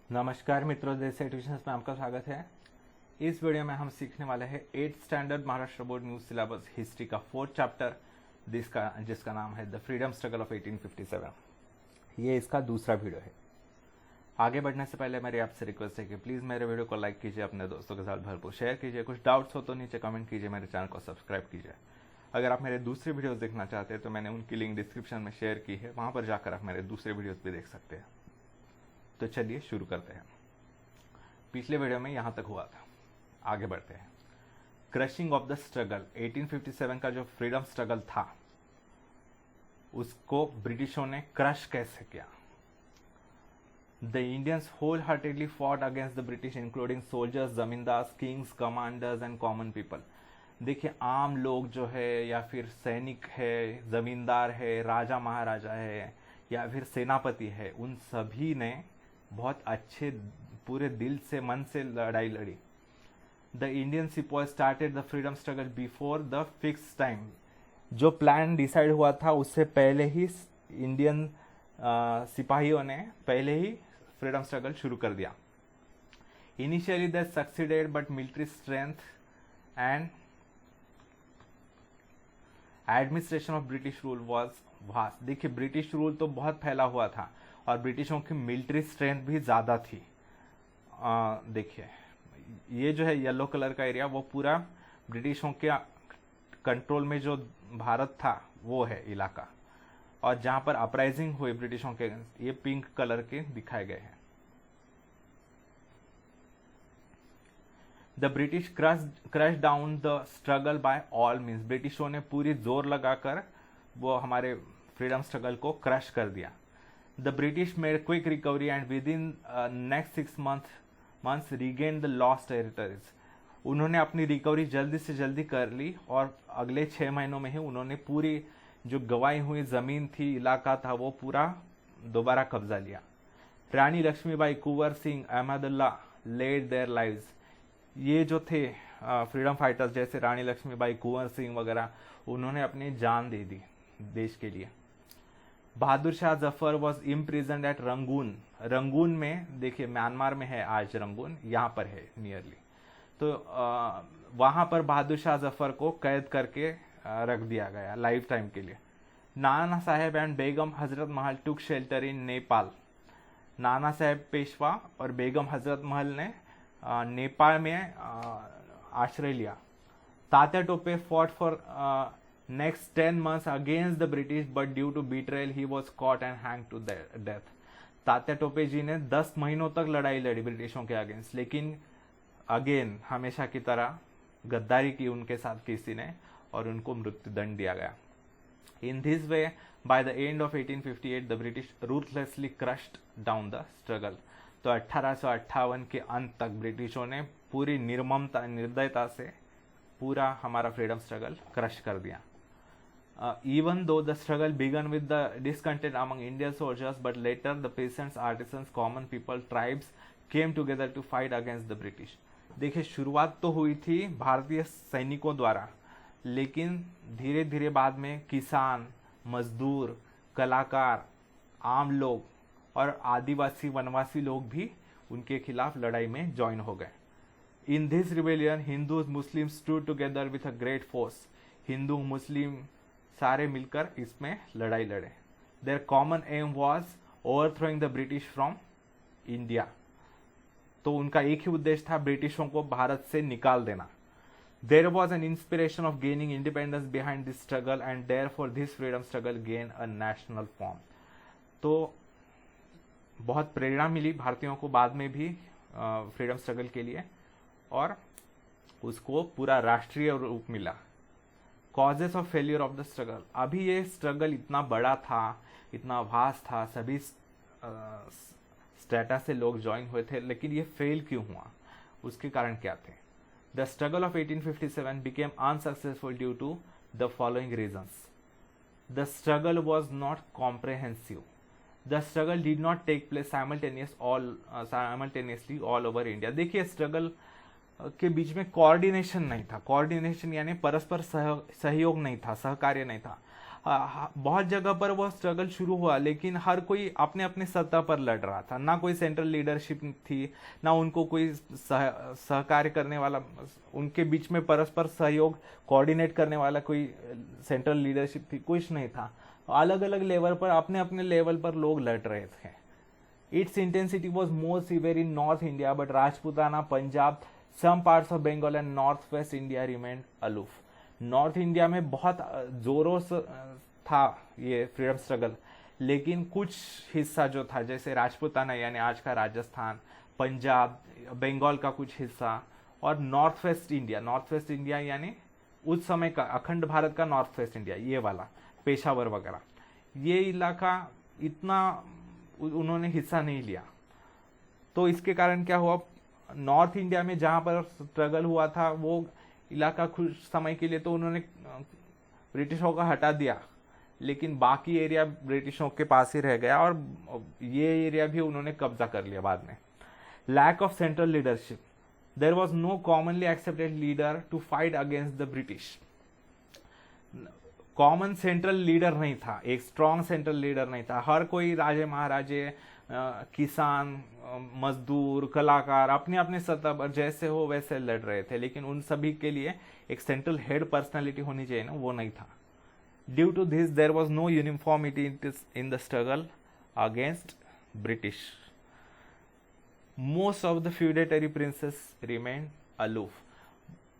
नमस्कार मित्रों, देश एजुकेशन में आपका स्वागत है। इस वीडियो में हम सीखने वाले हैं 8th standard Maharashtra board news syllabus history का 4th चैप्टर जिसका नाम है द फ्रीडम स्ट्रगल ऑफ 1857। ये इसका दूसरा वीडियो है। आगे बढ़ने से पहले मेरी आपसे रिक्वेस्ट है कि प्लीज़ मेरे वीडियो को लाइक कीजिए, अपने दोस्तों के साथ भरपूर शेयर कीजिए। कुछ डाउट्स हो तो नीचे कमेंट कीजिए, मेरे चैनल को सब्सक्राइब कीजिए। अगर आप मेरे दूसरे वीडियोस देखना चाहते हैं तो मैंने उनकी लिंक डिस्क्रिप्शन में शेयर की है, वहाँ पर जाकर आप मेरे दूसरे वीडियोस भी देख सकते हैं। तो चलिए शुरू करते हैं। पिछले वीडियो में यहाँ तक हुआ था, आगे बढ़ते हैं। क्रशिंग ऑफ द स्ट्रगल, 1857 का जो फ्रीडम स्ट्रगल था उसको ब्रिटिशों ने क्रश कैसे किया। The Indians wholeheartedly fought against the British including soldiers, zamindars, kings, commanders and common people. देखिए, आम लोग जो है या फिर सैनिक है, जमींदार है, राजा महाराजा है या फिर सेनापति है, उन सभी ने बहुत अच्छे पूरे दिल से मन से लड़ाई लड़ी। The Indian sepoy started the freedom struggle before the fix time. जो प्लान डिसाइड हुआ था उससे पहले ही इंडियन सिपाहियों ने पहले ही फ्रीडम स्ट्रगल शुरू कर दिया। Initially they succeeded but military strength and administration of British rule was vast. देखिए, ब्रिटिश रूल तो बहुत फैला हुआ था और ब्रिटिशों की मिलिट्री स्ट्रेंथ भी ज़्यादा थी। देखिए, ये जो है येलो कलर का एरिया वो पूरा ब्रिटिशों के कंट्रोल में जो भारत था वो है इलाका, और जहाँ पर अपराइजिंग हुई ब्रिटिशों के ये पिंक कलर के दिखाए गए हैं। The British crush down the struggle by all means. ब्रिटिशों ने पूरी जोर लगाकर वो हमारे फ्रीडम स्ट्रगल को क्रश कर दिया। The British made quick recovery and with in next 6 months regain the lost territories. उन्होंने अपनी रिकवरी जल्दी से जल्दी कर ली और अगले 6 महीनों में ही उन्होंने पूरी जो गंवाई हुई जमीन थी, इलाका था, वो पूरा दोबारा कब्जा लिया। Rani Lakshmibai, Kunwar Singh, Ahmadullah led their lives. ये जो थे फ्रीडम फाइटर्स जैसे रानी लक्ष्मीबाई, कुंवर सिंह वगैरह, उन्होंने अपनी जान दे दी देश के लिए। Bahadur Shah Zafar was imprisoned at Rangoon. Rangoon में, देखिए म्यांमार में है आज रंगून, यहाँ पर है नियरली। तो वहाँ पर बहादुर शाह जफर को कैद करके रख दिया गया लाइफ टाइम के लिए। Nana Saheb and Begum Hazrat Mahal took shelter in Nepal. Nana Saheb Peshwa और बेगम हजरत महल ने नेपाल में आश्रय लिया। Tatya Tope fought for next 10 months against the British but due to betrayal he was caught and hanged to death। Tatya Tope ji ने 10 महीनों तक लड़ाई लड़ी ब्रिटिशों के अगेंस्ट, लेकिन अगेन हमेशा की तरह गद्दारी की उनके साथ किसी ने और उनको मृत्युदंड दिया गया। In this way by the end of 1858 the British ruthlessly crushed down the struggle. तो 1858 के अंत तक ब्रिटिशों ने पूरी निर्दयता से पूरा हमारा फ्रीडम स्ट्रगल क्रश कर दिया। Even though the struggle began with the discontent among Indian soldiers, but later the peasants, artisans, common people, tribes came together to fight against the British। देखिए, शुरुआत तो हुई थी भारतीय सैनिकों द्वारा, लेकिन धीरे धीरे बाद में किसान, मजदूर, कलाकार, आम लोग और आदिवासी वनवासी लोग भी उनके खिलाफ लड़ाई में ज्वाइन हो गए। In this rebellion, Hindus, Muslims stood together with a great force। Hindu मुस्लिम सारे मिलकर इसमें लड़ाई लड़े। Their common aim was overthrowing the British from India। तो उनका एक ही उद्देश्य था ब्रिटिशों को भारत से निकाल देना। There was an inspiration of gaining independence behind this struggle and therefore this freedom struggle gained a national form। तो बहुत प्रेरणा मिली भारतीयों को बाद में भी फ्रीडम स्ट्रगल के लिए, और उसको पूरा राष्ट्रीय रूप मिला। Causes of failure of the struggle. अभी ये स्ट्रगल इतना बड़ा था, इतना वास्ट था, सभी स्टेटा से लोग ज्वाइन हुए थे, लेकिन ये फेल क्यों हुआ, उसके कारण क्या थे। The struggle of 1857 became unsuccessful due to the following reasons. The struggle was not comprehensive. The struggle did not take place simultaneously all over India. देखिए, स्ट्रगल के बीच में कोऑर्डिनेशन नहीं था। कोऑर्डिनेशन यानी परस्पर सहयोग नहीं था, सहकार्य नहीं था। बहुत जगह पर वह स्ट्रगल शुरू हुआ, लेकिन हर कोई अपने अपने सत्ता पर लड़ रहा था। ना कोई सेंट्रल लीडरशिप थी, ना उनको कोई सहकार्य करने वाला, उनके बीच में परस्पर सहयोग कोऑर्डिनेट करने वाला कोई सेंट्रल लीडरशिप थी, कुछ नहीं था। अलग अलग लेवल पर अपने अपने लेवल पर लोग लड़ रहे थे। Its intensity was more severe in north India, but Rajputana, Punjab, some parts of Bengal and north west India remain aloof. North India में बहुत जोरों से था ये फ्रीडम स्ट्रगल, लेकिन कुछ हिस्सा जो था, जैसे राजपूताना यानी आज का राजस्थान, पंजाब, बंगाल का कुछ हिस्सा, और नॉर्थ वेस्ट इंडिया यानी उस समय का अखंड भारत का नॉर्थ वेस्ट इंडिया, ये वाला पेशावर वगैरह, ये इलाका इतना उन्होंने हिस्सा नहीं लिया। तो इसके कारण क्या हुआ, नॉर्थ इंडिया में जहां पर स्ट्रगल हुआ था वो इलाका कुछ समय के लिए तो उन्होंने ब्रिटिशों का हटा दिया, लेकिन बाकी एरिया ब्रिटिशों के पास ही रह गया, और ये एरिया भी उन्होंने कब्जा कर लिया बाद में। Lack of central leadership, there was no commonly accepted leader to fight against the British. Common central leader नहीं था, एक स्ट्रॉन्ग सेंट्रल लीडर नहीं था। हर कोई राजे महाराजे, किसान, मजदूर, कलाकार अपने अपने सतह पर जैसे हो वैसे लड़ रहे थे, लेकिन उन सभी के लिए एक सेंट्रल हेड पर्सनालिटी होनी चाहिए ना, वो नहीं था। Due to this there was no uniformity in the struggle against British. Most of the feudatory princes remain aloof.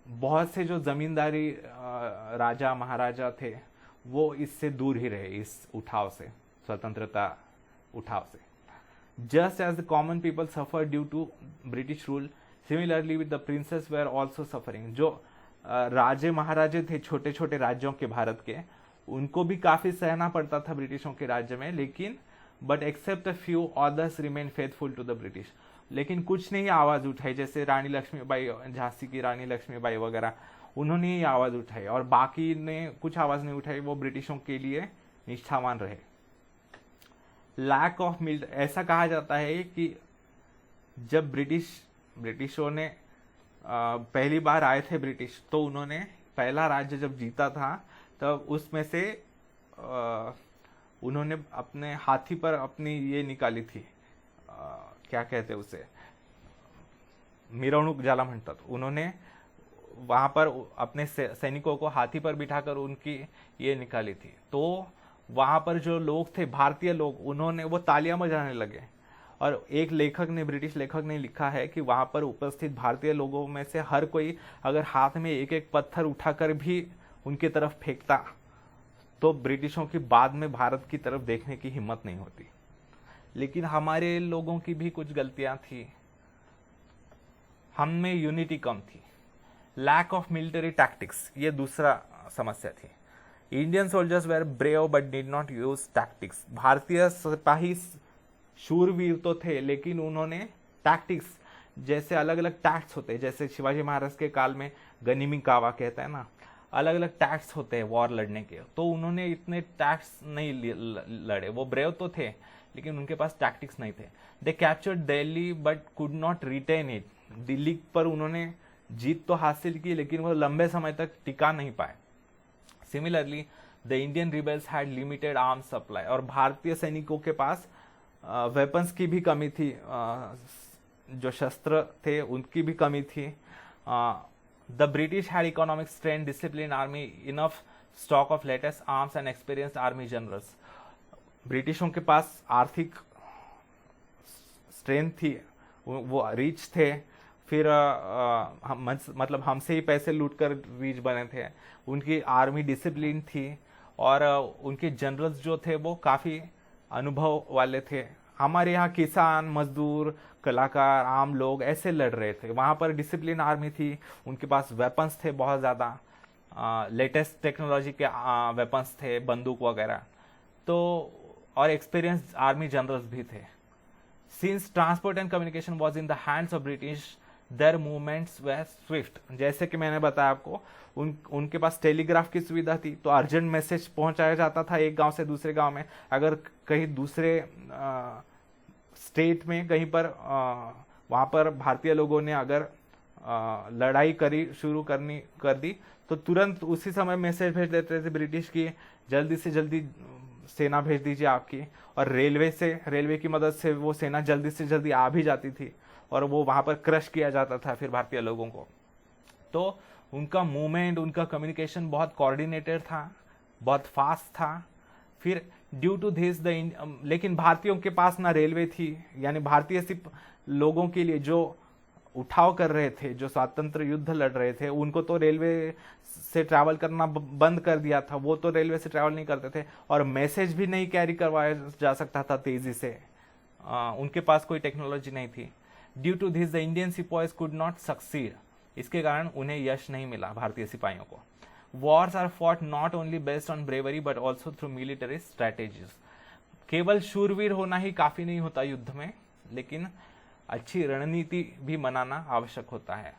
बहुत से जो जमींदारी राजा महाराजा थे वो इससे दूर ही रहे, इस उठाव से, स्वतंत्रता उठाव से। Just as the common people suffered due to British rule, similarly with the princes were also suffering. जो राजे महाराजे थे छोटे छोटे राज्यों के भारत के, उनको भी काफी सहना पड़ता था ब्रिटिशों के राज्य में, लेकिन but except a few others remain faithful to the British. लेकिन कुछ ने ही आवाज उठाई, जैसे रानी लक्ष्मीबाई, झांसी की रानी लक्ष्मीबाई वगैरह, उन्होंने ही आवाज उठाई, और बाकी ने कुछ आवाज नहीं उठाई, वो ब्रिटिशों के लिए निष्ठावान रहे। लैक ऑफ मिलिट्री, ऐसा कहा जाता है कि जब ब्रिटिशों ने पहली बार आए थे ब्रिटिश, तो उन्होंने पहला राज्य जब जीता था तब उसमें से उन्होंने अपने हाथी पर अपनी ये निकाली थी, क्या कहते उसे, मिरवणूक ज्याला म्हणतात। उन्होंने वहां पर अपने सैनिकों को हाथी पर बिठाकर उनकी ये निकाली थी। तो वहां पर जो लोग थे, भारतीय लोग, उन्होंने वो तालियां बजाने लगे। और एक लेखक ने, ब्रिटिश लेखक ने लिखा है कि वहां पर उपस्थित भारतीय लोगों में से हर कोई अगर हाथ में एक एक पत्थर उठाकर भी उनकी तरफ फेंकता तो ब्रिटिशों की बाद में भारत की तरफ देखने की हिम्मत नहीं होती। लेकिन हमारे लोगों की भी कुछ गलतियां थी, हम में यूनिटी कम थी। लैक ऑफ मिलिट्री टैक्टिक्स, ये दूसरा समस्या थी। Indian soldiers were brave but did not use tactics. भारतीय सिपाही शूरवीर तो थे, लेकिन उन्होंने टैक्टिक्स, जैसे अलग अलग टैक्ट्स होते हैं, जैसे शिवाजी महाराज के काल में गनिमी कावा कहता है ना, अलग अलग टैक्ट्स होते हैं वॉर लड़ने के, तो उन्होंने इतने टैक्ट्स नहीं लड़े। वो ब्रेव तो थे, लेकिन उनके पास टैक्टिक्स नहीं थे। They captured Delhi but could not retain it. Delhi पर उन्होंने जीत तो हासिल की, लेकिन वो लंबे समय तक टिका नहीं पाए। Similarly the Indian rebels had limited arms supply. और भारतीय सैनिकों के पास वेपन्स की भी कमी थी, जो शस्त्र थे उनकी भी कमी थी। The British had economic strength, discipline army, enough stock of latest arms and experienced army generals. ब्रिटिशों के पास आर्थिक स्ट्रेंथ थी, वो रिच थे, फिर मतलब हमसे ही पैसे लूटकर रिच बने थे। उनकी आर्मी डिसिप्लिन थी, और उनके जनरल्स जो थे वो काफ़ी अनुभव वाले थे। हमारे यहाँ किसान, मजदूर, कलाकार, आम लोग ऐसे लड़ रहे थे। वहाँ पर डिसिप्लिन आर्मी थी, उनके पास वेपन्स थे बहुत ज़्यादा, लेटेस्ट टेक्नोलॉजी के वेपन्स थे, बंदूक वगैरह, तो और एक्सपीरियंस आर्मी जनरल्स भी थे। Since transport and communication was in the hands of British, their movements were swift. जैसे कि मैंने बताया आपको, उनके पास टेलीग्राफ की सुविधा थी, तो अर्जेंट मैसेज पहुंचाया जाता था एक गांव से दूसरे गांव में। अगर कहीं दूसरे स्टेट में कहीं पर वहां पर भारतीय लोगों ने अगर लड़ाई करी शुरू कर दी, तो तुरंत उसी समय मैसेज भेज देते थे ब्रिटिश की जल्दी से जल्दी सेना भेज दीजिए आपकी, और रेलवे की मदद से वो सेना जल्दी से जल्दी आ भी जाती थी और वो वहां पर क्रश किया जाता था फिर भारतीय लोगों को। तो उनका मूवमेंट, उनका कम्युनिकेशन बहुत कोऑर्डिनेटेड था, बहुत फास्ट था। फिर ड्यू टू दिस लेकिन भारतीयों के पास ना रेलवे थी, यानी भारतीय सिर्फ लोगों के लिए जो उठाव कर रहे थे, जो स्वातंत्र युद्ध लड़ रहे थे, उनको तो रेलवे से ट्रैवल करना बंद कर दिया था, वो तो रेलवे से ट्रैवल नहीं करते थे, और मैसेज भी नहीं कैरी करवाया जा सकता था तेजी से, उनके पास कोई टेक्नोलॉजी नहीं थी। Due to this the Indian सिपाहीज कुड नॉट सक्सीड, इसके कारण उन्हें यश नहीं मिला भारतीय सिपाहियों को। Wars are fought not only based on bravery but also through military strategies. केवल शूरवीर होना ही काफी नहीं होता युद्ध में, लेकिन अच्छी रणनीति भी बनाना आवश्यक होता है।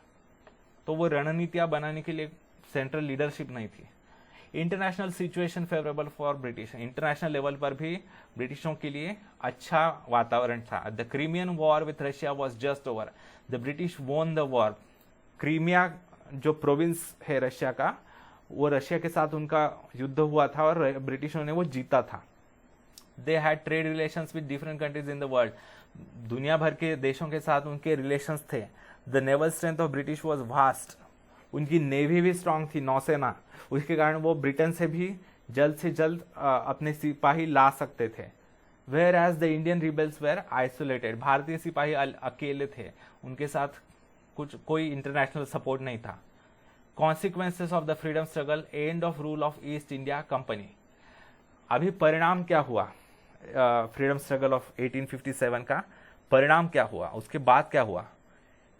तो वो रणनीतियां बनाने के लिए सेंट्रल लीडरशिप नहीं थी। International situation favourable for British, international level पर भी ब्रिटिशों के लिए अच्छा वातावरण था। The Crimean war with Russia was just over, the British won the war. Crimea जो प्रोविंस है रशिया का, वो रशिया के साथ उनका युद्ध हुआ था और ब्रिटिशों ने वो जीता था। They had trade relations with different countries in the world, दुनिया भर के देशों के साथ उनके रिलेशंस थे। The naval strength of British was vast, उनकी नेवी भी स्ट्रांग थी, नौसेना, उसके कारण वो ब्रिटेन से भी जल्द से जल्द अपने सिपाही ला सकते थे। Whereas the Indian rebels were isolated, भारतीय सिपाही अकेले थे, उनके साथ कोई इंटरनेशनल सपोर्ट नहीं था। Consequences of the freedom struggle, end of rule of east India company. अभी परिणाम क्या हुआ फ्रीडम स्ट्रगल ऑफ 1857 का? परिणाम क्या हुआ, उसके बाद क्या हुआ?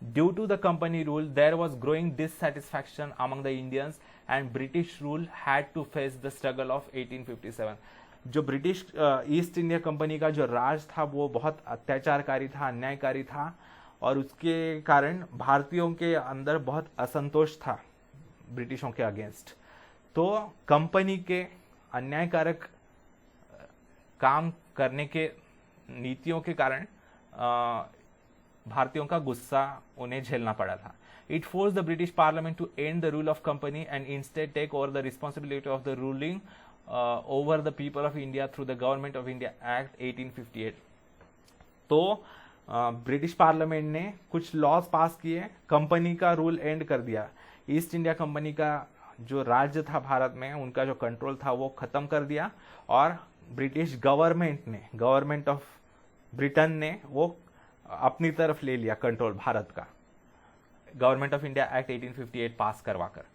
Due to the company rule there was growing dissatisfaction among the Indians and British rule had to face the struggle of 1857। जो ब्रिटिश ईस्ट इंडिया कंपनी का जो राज था वो बहुत अत्याचारकारी था, अन्यायकारी था, और उसके कारण भारतीयों के अंदर बहुत असंतोष था ब्रिटिशों के अगेंस्ट। तो कंपनी के अन्यायकारक काम करने के नीतियों के कारण भारतीयों का गुस्सा उन्हें झेलना पड़ा था। It force the British parliament to end the rule of company and instead take over the responsibility of the ruling over the people of India through the government of India act 1858। तो British parliament ने कुछ laws पास किए, company का rule and कर दिया। East India company का जो राज्य था भारत में, उनका जो कंट्रोल था वो खत्म कर दिया, और ब्रिटिश गवर्नमेंट ऑफ ब्रिटेन ने वो अपनी तरफ ले लिया कंट्रोल भारत का, government of India act 1858 pass करवाकर।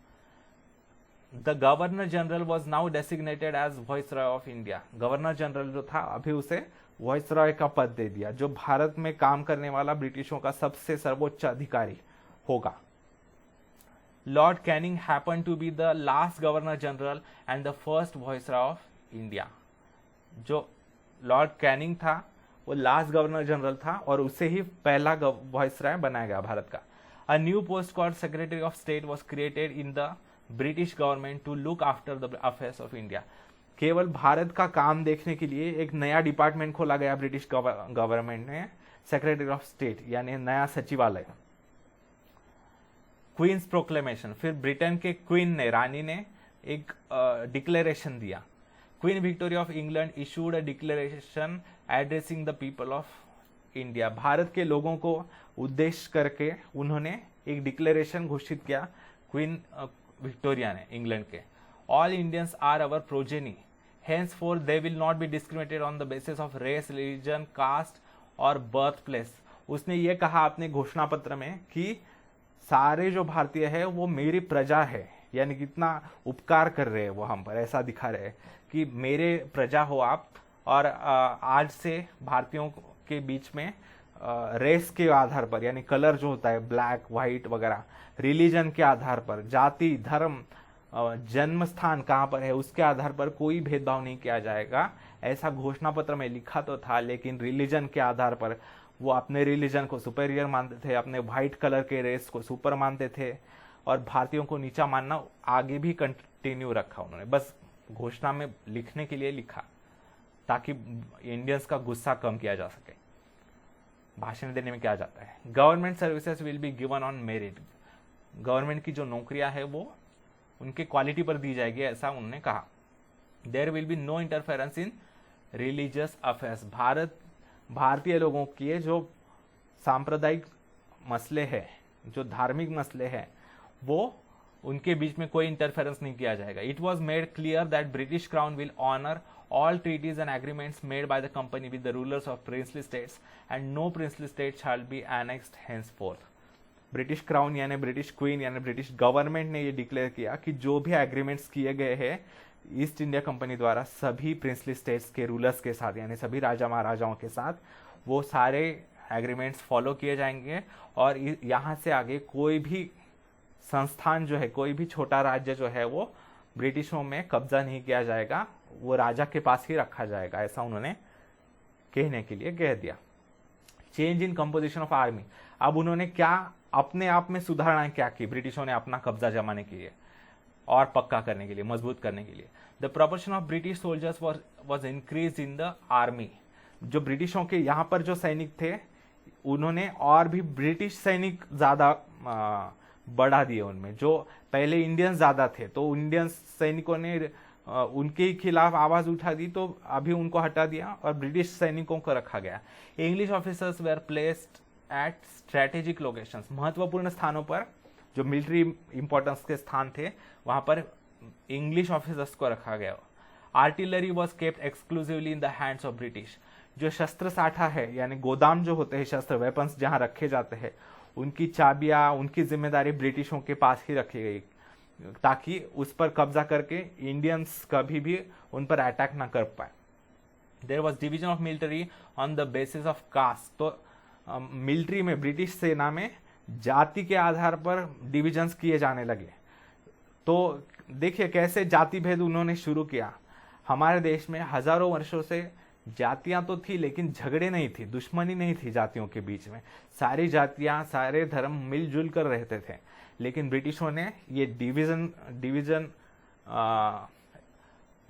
The governor general was now designated as viceroy of India. Governor general जो था अभी उसे वाइसरॉय का पद दे दिया, जो भारत में काम करने वाला ब्रिटिशों का सबसे सर्वोच्च अधिकारी होगा। Lord Canning happen to be the last governor general and the first viceroy of India. जो लॉर्ड कैनिंग था वो लास्ट गवर्नर जनरल था और उसे ही पहला वाइसरॉय बनाया गया भारत का। A new post called secretary of state was created in the British government to look after the affairs of India. केवल भारत का काम देखने के लिए एक नया डिपार्टमेंट खोला गया ब्रिटिश गवर्नमेंट ने, सेक्रेटरी ऑफ स्टेट, यानी नया सचिवालय। क्वींस प्रोक्लेमेशन, फिर ब्रिटेन के क्वीन ने, रानी ने एक डिक्लेरेशन दिया। Queen Victoria of England issued a declaration addressing the people of India. Bharat के लोगों को उद्देश्य करके उन्होंने एक डिक्लेरेशन घोषित किया, क्वीन विक्टोरिया ने इंग्लैंड के। All Indians are our progeny, henceforth they will not be discriminated on the basis of race, religion, caste और बर्थ प्लेस। उसने ये कहा अपने घोषणा पत्र में कि सारे जो भारतीय है वो मेरी प्रजा है, यानी कितना उपकार कर रहे हैं वो हम पर, ऐसा दिखा रहे हैं कि मेरे प्रजा हो आप। और आज से भारतीयों के बीच में रेस के आधार पर, यानी कलर जो होता है ब्लैक, व्हाइट वगैरह, रिलीजन के आधार पर, जाति, धर्म, जन्म स्थान कहाँ पर है उसके आधार पर कोई भेदभाव नहीं किया जाएगा, ऐसा घोषणा पत्र में लिखा तो था। लेकिन रिलीजन के आधार पर वो अपने रिलीजन को सुपेरियर मानते थे, अपने व्हाइट कलर के रेस को सुपर मानते थे, और भारतीयों को नीचा मानना आगे भी कंटिन्यू रखा उन्होंने, बस घोषणा में लिखने के लिए लिखा ताकि इंडियंस का गुस्सा कम किया जा सके। भाषण देने में क्या जाता है, government services will be given on merit. Government की जो नौकरियां है वो उनके क्वालिटी पर दी जाएगी, ऐसा उन्होंने कहा। There will be no interference in religious affairs. भारतीय लोगों के जो सांप्रदायिक मसले हैं, जो धार्मिक मसले हैं, वो उनके बीच में कोई इंटरफेरेंस नहीं किया जाएगा। It was made clear that British crown will honour all treaties and agreements made by the company with the rulers of princely states and no princely state shall be annexed henceforth। British crown यानी British queen यानी British government ने ये declare किया कि जो भी agreements किए गए हैं ईस्ट इंडिया कंपनी द्वारा सभी प्रिंसली स्टेट्स के रूलर्स के साथ यानी सभी राजा महाराजाओं के साथ, वो सारे एग्रीमेंट्स फॉलो किए जाएंगे और यहाँ से आगे कोई भी संस्थान जो है, कोई भी छोटा राज्य जो है वो ब्रिटिशों में कब्जा नहीं किया जाएगा, वो राजा के पास ही रखा जाएगा, ऐसा उन्होंने कहने के लिए कह दिया। Change in composition of army. अब उन्होंने क्या अपने आप में सुधारणाएं क्या की ब्रिटिशों ने अपना कब्जा जमाने के लिए और पक्का करने के लिए, मजबूत करने के लिए। The proportion of British soldiers was increase in the army. जो ब्रिटिशों के यहाँ पर जो सैनिक थे उन्होंने और भी ब्रिटिश सैनिक ज्यादा बढ़ा दिए उनमें। जो पहले इंडियंस ज्यादा थे तो इंडियन सैनिकों ने उनके खिलाफ आवाज उठा दी, तो अभी उनको हटा दिया और ब्रिटिश सैनिकों को रखा गया। English officers were placed at strategic locations. महत्वपूर्ण स्थानों पर जो मिलिट्री इंपॉर्टेंस के स्थान थे वहां पर इंग्लिश ऑफिसर्स को रखा गया। Artillery was kept exclusively in the hands of British. जो शस्त्र साठा है यानी गोदाम जो होते हैं, शस्त्र वेपन्स जहां रखे जाते हैं, उनकी चाबियां, उनकी जिम्मेदारी ब्रिटिशों के पास ही रखी गई ताकि उस पर कब्जा करके इंडियंस कभी भी उन पर अटैक ना कर पाए। There was division of military on the basis of caste. तो मिलिट्री में, ब्रिटिश सेना में जाति के आधार पर डिविजन्स किए जाने लगे। तो देखिए कैसे जाति भेद उन्होंने शुरू किया। हमारे देश में हजारों वर्षों से जातियां तो थी लेकिन झगड़े नहीं थी, दुश्मनी नहीं थी जातियों के बीच में। सारी जातियां, सारे धर्म मिलजुल कर रहते थे। लेकिन ब्रिटिशों ने ये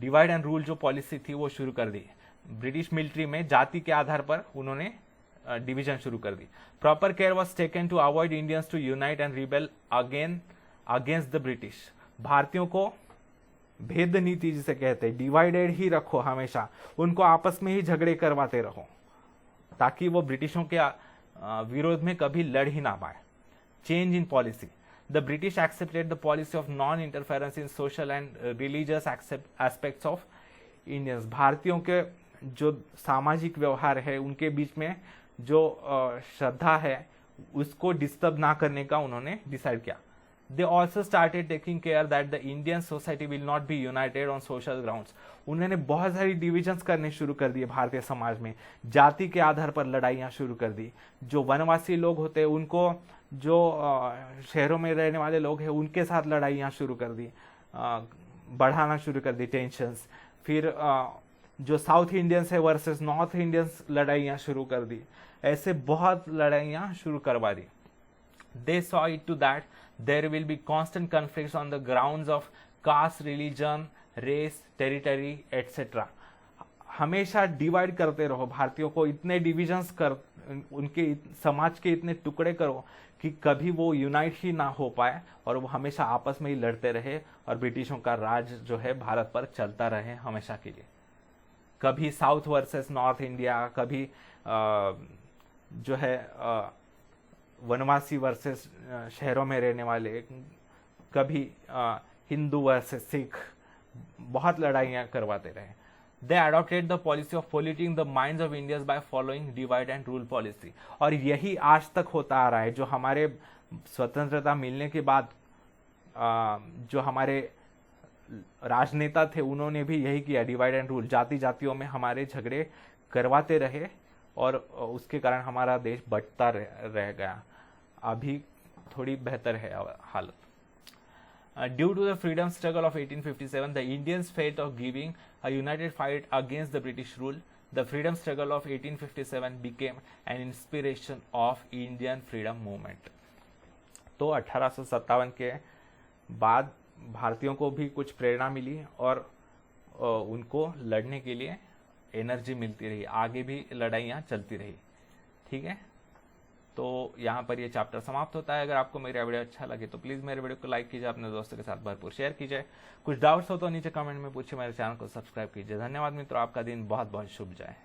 डिवाइड एंड रूल जो पॉलिसी थी वो शुरू कर दी। ब्रिटिश मिलिट्री में जाति के आधार पर उन्होंने डिवीजन शुरू कर दी। Proper care was taken to avoid Indians to unite and rebel against the British. भारतीयों को भेद नीति जिसे कहते हैं, डिवाइडेड ही रखो, हमेशा उनको आपस में ही झगड़े करवाते रहो ताकि वो ब्रिटिशों के विरोध में कभी लड़ ही ना पाए। Change in policy. The British accepted the policy of non interference in social and religious aspects of Indians. भारतीयों के जो सामाजिक व्यवहार है, उनके बीच में जो श्रद्धा है, उसको डिस्टर्ब ना करने का उन्होंने डिसाइड किया। They also started taking care that the Indian society will not be united on social grounds। उन्होंने बहुत सारी डिविजन्स करने शुरू कर दिए भारतीय समाज में, जाति के आधार पर लड़ाइयाँ शुरू कर दी। जो वनवासी लोग होते हैं उनको, जो शहरों में रहने वाले लोग हैं उनके साथ लड़ाइयाँ शुरू कर दी, बढ़ाना शुरू कर दी टेंशंस। फिर जो साउथ इंडियंस है वर्सेस नॉर्थ इंडियंस लड़ाइयाँ शुरू कर दी। ऐसे बहुत लड़ाइयाँ शुरू करवा दी। They saw it to that there will be constant conflicts on the grounds of caste, religion, race, territory, etc। हमेशा डिवाइड करते रहो भारतीयों को, इतने डिविजन्स कर, उनके समाज के इतने टुकड़े करो कि कभी वो यूनाइट ही ना हो पाए और वो हमेशा आपस में ही लड़ते रहे और ब्रिटिशों का राज जो है भारत पर चलता रहे हमेशा के लिए। कभी साउथ वर्सेस नॉर्थ इंडिया, कभी जो है वनवासी वर्सेस शहरों में रहने वाले, कभी हिंदू वर्सेस सिख, बहुत लड़ाइयाँ करवाते रहे। They adopted the policy of polluting the minds of Indians by following divide and rule policy. और यही आज तक होता आ रहा है। जो हमारे स्वतंत्रता मिलने के बाद जो हमारे राजनेता थे उन्होंने भी यही किया, डिवाइड एंड रूल। जाति जातियों में हमारे झगड़े करवाते रहे और उसके कारण हमारा देश बढ़ता रह गया। अभी थोड़ी बेहतर है हालत। Due to the freedom struggle of 1857 the Indians fate of giving a united fight against the British rule. The freedom struggle of 1857 became an inspiration of Indian freedom movement. तो 1857 के बाद भारतीयों को भी कुछ प्रेरणा मिली और उनको लड़ने के लिए एनर्जी मिलती रही, आगे भी लड़ाइयाँ चलती रही। ठीक है। तो यहाँ पर ये चैप्टर समाप्त होता है। अगर आपको मेरा वीडियो अच्छा लगे तो प्लीज़ मेरे वीडियो को लाइक कीजिए, अपने दोस्तों के साथ भरपूर शेयर कीजिए। कुछ डाउट्स हो तो नीचे कमेंट में पूछिए, मेरे चैनल को सब्सक्राइब कीजिए। धन्यवाद मित्रों, आपका दिन बहुत बहुत शुभ जाए।